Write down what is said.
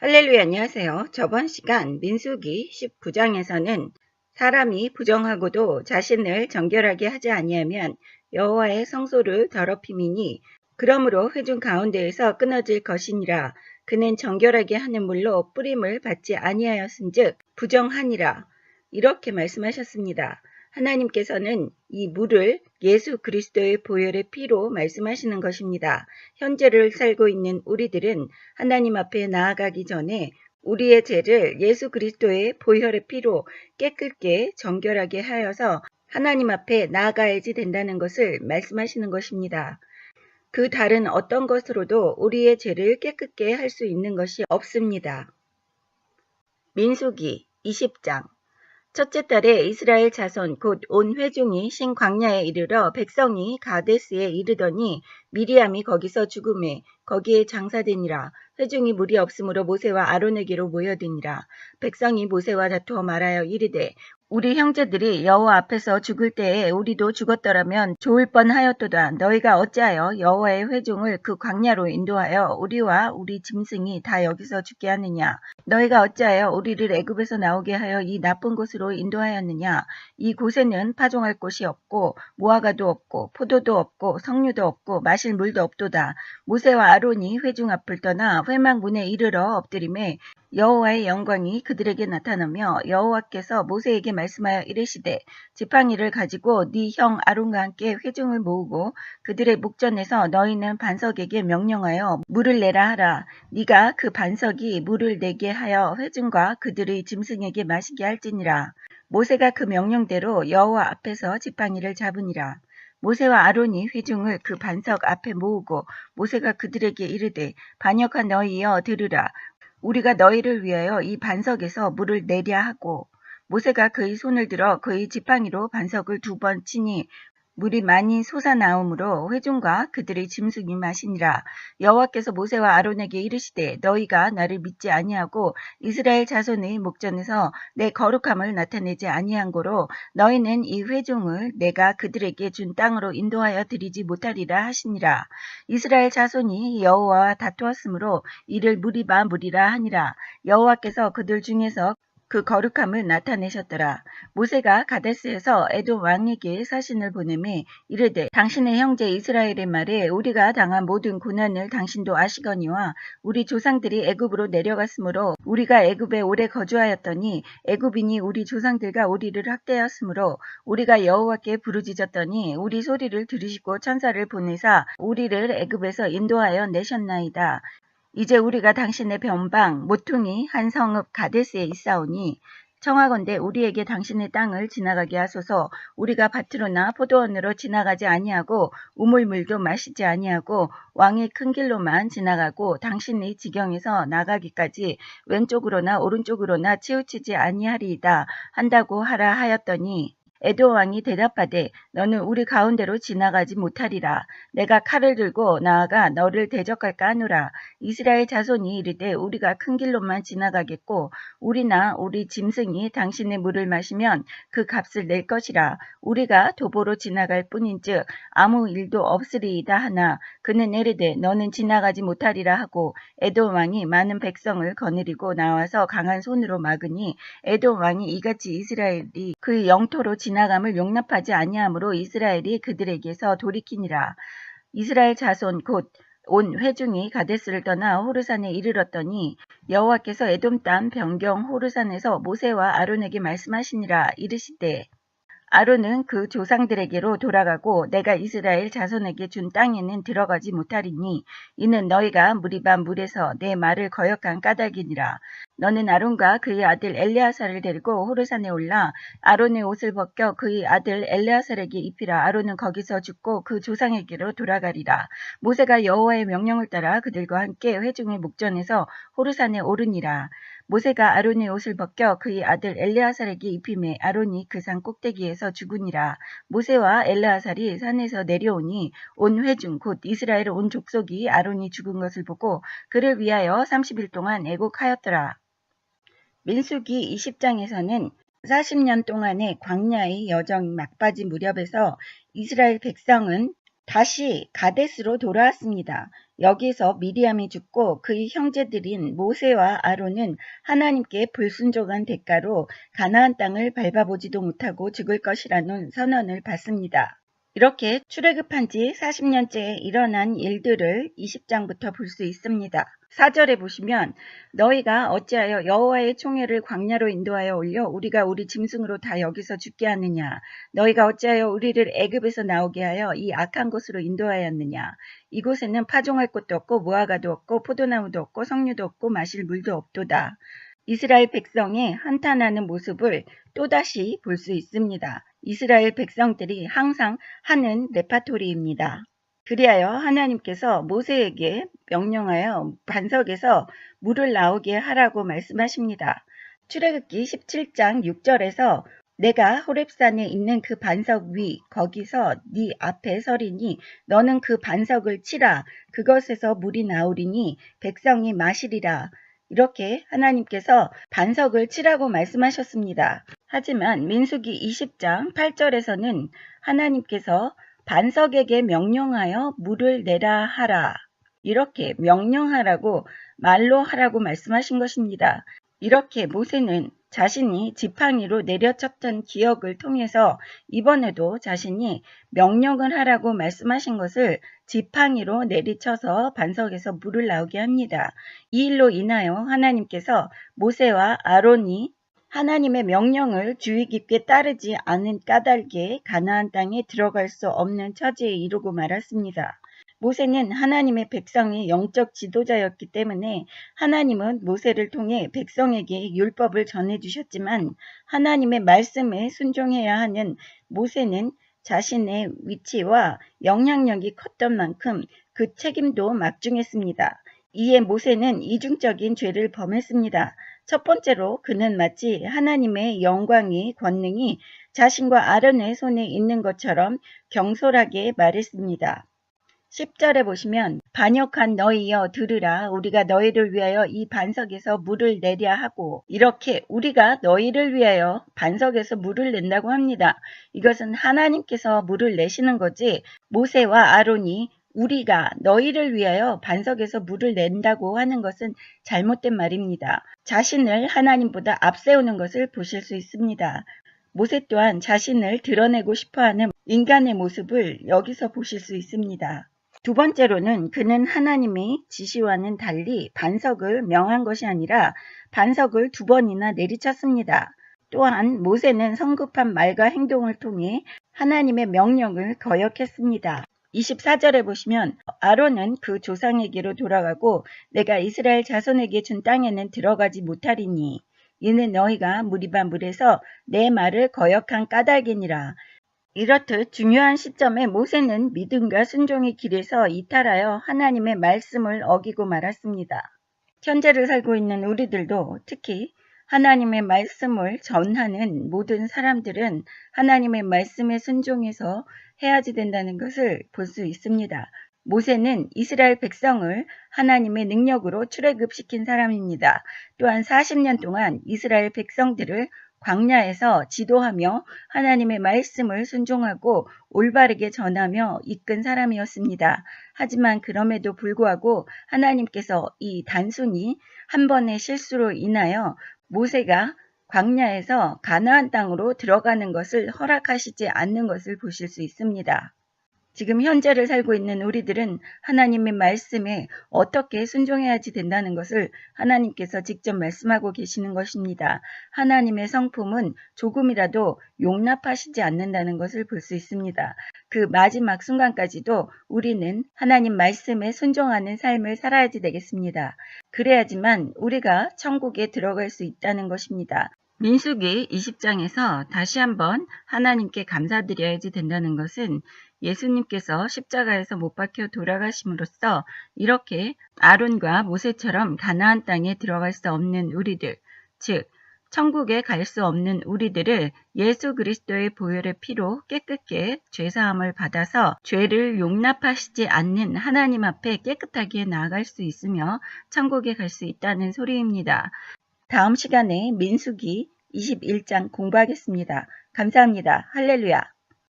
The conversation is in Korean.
할렐루야, 안녕하세요. 저번 시간 민수기 19장에서는 사람이 부정하고도 자신을 정결하게 하지 아니하면 여호와의 성소를 더럽힘이니 그러므로 회중 가운데에서 끊어질 것이니라. 그는 정결하게 하는 물로 뿌림을 받지 아니하였은즉 부정하니라. 이렇게 말씀하셨습니다. 하나님께서는 이 물을 예수 그리스도의 보혈의 피로 말씀하시는 것입니다. 현재를 살고 있는 우리들은 하나님 앞에 나아가기 전에 우리의 죄를 예수 그리스도의 보혈의 피로 깨끗게 정결하게 하여서 하나님 앞에 나아가야지 된다는 것을 말씀하시는 것입니다. 그 다른 어떤 것으로도 우리의 죄를 깨끗게 할 수 있는 것이 없습니다. 민수기 20장 첫째 달에 이스라엘 자손 곧 온 회중이 신광야에 이르러 백성이 가데스에 이르더니 미리암이 거기서 죽음에 거기에 장사되니라. 회중이 물이 없으므로 모세와 아론에게로 모여드니라. 백성이 모세와 다투어 말하여 이르되 우리 형제들이 여호와 앞에서 죽을 때에 우리도 죽었더라면 좋을 뻔하였도다. 너희가 어찌하여 여호와의 회중을 그 광야로 인도하여 우리와 우리 짐승이 다 여기서 죽게 하느냐. 너희가 어찌하여 우리를 애굽에서 나오게 하여 이 나쁜 곳으로 인도하였느냐. 이 곳에는 파종할 곳이 없고 무화과도 없고 포도도 없고 석류도 없고 마실 물도 없도다. 모세와 아론이 회중 앞을 떠나 회막문에 이르러 엎드리매 여호와의 영광이 그들에게 나타나며 여호와께서 모세에게 말씀하여 이르시되 지팡이를 가지고 네 형 아론과 함께 회중을 모으고 그들의 목전에서 너희는 반석에게 명령하여 물을 내라 하라. 네가 그 반석이 물을 내게 하여 회중과 그들의 짐승에게 마시게 할지니라. 모세가 그 명령대로 여호와 앞에서 지팡이를 잡으니라. 모세와 아론이 회중을 그 반석 앞에 모으고 모세가 그들에게 이르되 반역한 너희여 들으라. 우리가 너희를 위하여 이 반석에서 물을 내랴 하고 모세가 그의 손을 들어 그의 지팡이로 반석을 2번 치니 물이 많이 솟아나오므로 회중과 그들의 짐승이 마시니라. 여호와께서 모세와 아론에게 이르시되 너희가 나를 믿지 아니하고 이스라엘 자손의 목전에서 내 거룩함을 나타내지 아니한 고로 너희는 이 회중을 내가 그들에게 준 땅으로 인도하여 드리지 못하리라 하시니라. 이스라엘 자손이 여호와와 다투었으므로 이를 무리바 무리라 하니라. 여호와께서 그들 중에서 그 거룩함을 나타내셨더라. 모세가 가데스에서 에돔 왕에게 사신을 보내매 이르되 당신의 형제 이스라엘의 말에 우리가 당한 모든 고난을 당신도 아시거니와 우리 조상들이 애굽으로 내려갔으므로 우리가 애굽에 오래 거주하였더니 애굽인이 우리 조상들과 우리를 학대하였으므로 우리가 여호와께 부르짖었더니 우리 소리를 들으시고 천사를 보내사 우리를 애굽에서 인도하여 내셨나이다. 이제 우리가 당신의 변방 모퉁이 한 성읍 가데스에 있사오니 청하건대 우리에게 당신의 땅을 지나가게 하소서. 우리가 밭으로나 포도원으로 지나가지 아니하고 우물물도 마시지 아니하고 왕의 큰 길로만 지나가고 당신의 지경에서 나가기까지 왼쪽으로나 오른쪽으로나 치우치지 아니하리이다 한다고 하라 하였더니 에돔 왕이 대답하되 너는 우리 가운데로 지나가지 못하리라. 내가 칼을 들고 나아가 너를 대적할까 하노라. 이스라엘 자손이 이르되 우리가 큰 길로만 지나가겠고 우리나 우리 짐승이 당신의 물을 마시면 그 값을 낼 것이라. 우리가 도보로 지나갈 뿐인즉 아무 일도 없으리이다 하나 그는 이르되 너는 지나가지 못하리라 하고 에돔 왕이 많은 백성을 거느리고 나와서 강한 손으로 막으니 에돔 왕이 이같이 이스라엘이 그 영토로 지나감을 용납하지 아니하므로 이스라엘이 그들에게서 돌이키니라. 이스라엘 자손 곧 온 회중이 가데스를 떠나 호르산에 이르렀더니 여호와께서 에돔 땅 변경 호르산에서 모세와 아론에게 말씀하시니라. 이르시되 아론은 그 조상들에게로 돌아가고 내가 이스라엘 자손에게 준 땅에는 들어가지 못하리니 이는 너희가 무리바 물에서 내 말을 거역한 까닭이니라. 너는 아론과 그의 아들 엘레아살을 데리고 호르산에 올라 아론의 옷을 벗겨 그의 아들 엘레아살에게 입히라. 아론은 거기서 죽고 그 조상에게로 돌아가리라. 모세가 여호와의 명령을 따라 그들과 함께 회중의 목전에서 호르산에 오르니라. 모세가 아론의 옷을 벗겨 그의 아들 엘레아살에게 입히매 아론이 그 산 꼭대기에서 죽으니라. 모세와 엘레아살이 산에서 내려오니 온 회중 곧 이스라엘 온 족속이 아론이 죽은 것을 보고 그를 위하여 30일 동안 애곡하였더라. 민수기 20장에서는 40년 동안의 광야의 여정 막바지 무렵에서 이스라엘 백성은 다시 가데스로 돌아왔습니다. 여기서 미리암이 죽고 그의 형제들인 모세와 아론은 하나님께 불순종한 대가로 가나안 땅을 밟아보지도 못하고 죽을 것이라는 선언을 받습니다. 이렇게 출애굽한 지 40년째에 일어난 일들을 20장부터 볼 수 있습니다. 4절에 보시면 너희가 어찌하여 여호와의 총회를 광야로 인도하여 올려 우리가 우리 짐승으로 다 여기서 죽게 하느냐. 너희가 어찌하여 우리를 애굽에서 나오게 하여 이 악한 곳으로 인도하였느냐. 이곳에는 파종할 곳도 없고 무화과도 없고 포도나무도 없고 석류도 없고 마실 물도 없도다. 이스라엘 백성의 한탄하는 모습을 또다시 볼 수 있습니다. 이스라엘 백성들이 항상 하는 레파토리입니다. 그리하여 하나님께서 모세에게 명령하여 반석에서 물을 나오게 하라고 말씀하십니다. 출애굽기 17장 6절에서 내가 호렙산에 있는 그 반석 위 거기서 네 앞에 서리니 너는 그 반석을 치라 그것에서 물이 나오리니 백성이 마시리라. 이렇게 하나님께서 반석을 치라고 말씀하셨습니다. 하지만 민수기 20장 8절에서는 하나님께서 반석에게 명령하여 물을 내라 하라. 이렇게 명령하라고 말로 하라고 말씀하신 것입니다. 이렇게 모세는 자신이 지팡이로 내려쳤던 기억을 통해서 이번에도 자신이 명령을 하라고 말씀하신 것을 지팡이로 내리쳐서 반석에서 물을 나오게 합니다. 이 일로 인하여 하나님께서 모세와 아론이 하나님의 명령을 주의 깊게 따르지 않은 까닭에 가나안 땅에 들어갈 수 없는 처지에 이르고 말았습니다. 모세는 하나님의 백성의 영적 지도자였기 때문에 하나님은 모세를 통해 백성에게 율법을 전해주셨지만 하나님의 말씀에 순종해야 하는 모세는 자신의 위치와 영향력이 컸던 만큼 그 책임도 막중했습니다. 이에 모세는 이중적인 죄를 범했습니다. 첫 번째로 그는 마치 하나님의 영광이 권능이 자신과 아론의 손에 있는 것처럼 경솔하게 말했습니다. 10절에 보시면 반역한 너희여 들으라 우리가 너희를 위하여 이 반석에서 물을 내랴 하고 이렇게 우리가 너희를 위하여 반석에서 물을 낸다고 합니다. 이것은 하나님께서 물을 내시는 거지 모세와 아론이 우리가 너희를 위하여 반석에서 물을 낸다고 하는 것은 잘못된 말입니다. 자신을 하나님보다 앞세우는 것을 보실 수 있습니다. 모세 또한 자신을 드러내고 싶어하는 인간의 모습을 여기서 보실 수 있습니다. 두 번째로는 그는 하나님의 지시와는 달리 반석을 명한 것이 아니라 반석을 2번이나 내리쳤습니다. 또한 모세는 성급한 말과 행동을 통해 하나님의 명령을 거역했습니다. 24절에 보시면 아론은 그 조상에게로 돌아가고 내가 이스라엘 자손에게 준 땅에는 들어가지 못하리니 이는 너희가 무리바 물에서 내 말을 거역한 까닭이니라. 이렇듯 중요한 시점에 모세는 믿음과 순종의 길에서 이탈하여 하나님의 말씀을 어기고 말았습니다. 현재를 살고 있는 우리들도 특히 하나님의 말씀을 전하는 모든 사람들은 하나님의 말씀에 순종해서 해야지 된다는 것을 볼 수 있습니다. 모세는 이스라엘 백성을 하나님의 능력으로 출애굽시킨 사람입니다. 또한 40년 동안 이스라엘 백성들을 광야에서 지도하며 하나님의 말씀을 순종하고 올바르게 전하며 이끈 사람이었습니다. 하지만 그럼에도 불구하고 하나님께서 이 단순히 한 번의 실수로 인하여 모세가 광야에서 가나안 땅으로 들어가는 것을 허락하시지 않는 것을 보실 수 있습니다. 지금 현재를 살고 있는 우리들은 하나님의 말씀에 어떻게 순종해야지 된다는 것을 하나님께서 직접 말씀하고 계시는 것입니다. 하나님의 성품은 조금이라도 용납하시지 않는다는 것을 볼 수 있습니다. 그 마지막 순간까지도 우리는 하나님 말씀에 순종하는 삶을 살아야지 되겠습니다. 그래야지만 우리가 천국에 들어갈 수 있다는 것입니다. 민수기 20장에서 다시 한번 하나님께 감사드려야지 된다는 것은 예수님께서 십자가에서 못 박혀 돌아가심으로써 이렇게 아론과 모세처럼 가나안 땅에 들어갈 수 없는 우리들, 즉 천국에 갈 수 없는 우리들을 예수 그리스도의 보혈의 피로 깨끗게 죄사함을 받아서 죄를 용납하시지 않는 하나님 앞에 깨끗하게 나아갈 수 있으며 천국에 갈 수 있다는 소리입니다. 다음 시간에 민수기 21장 공부하겠습니다. 감사합니다. 할렐루야.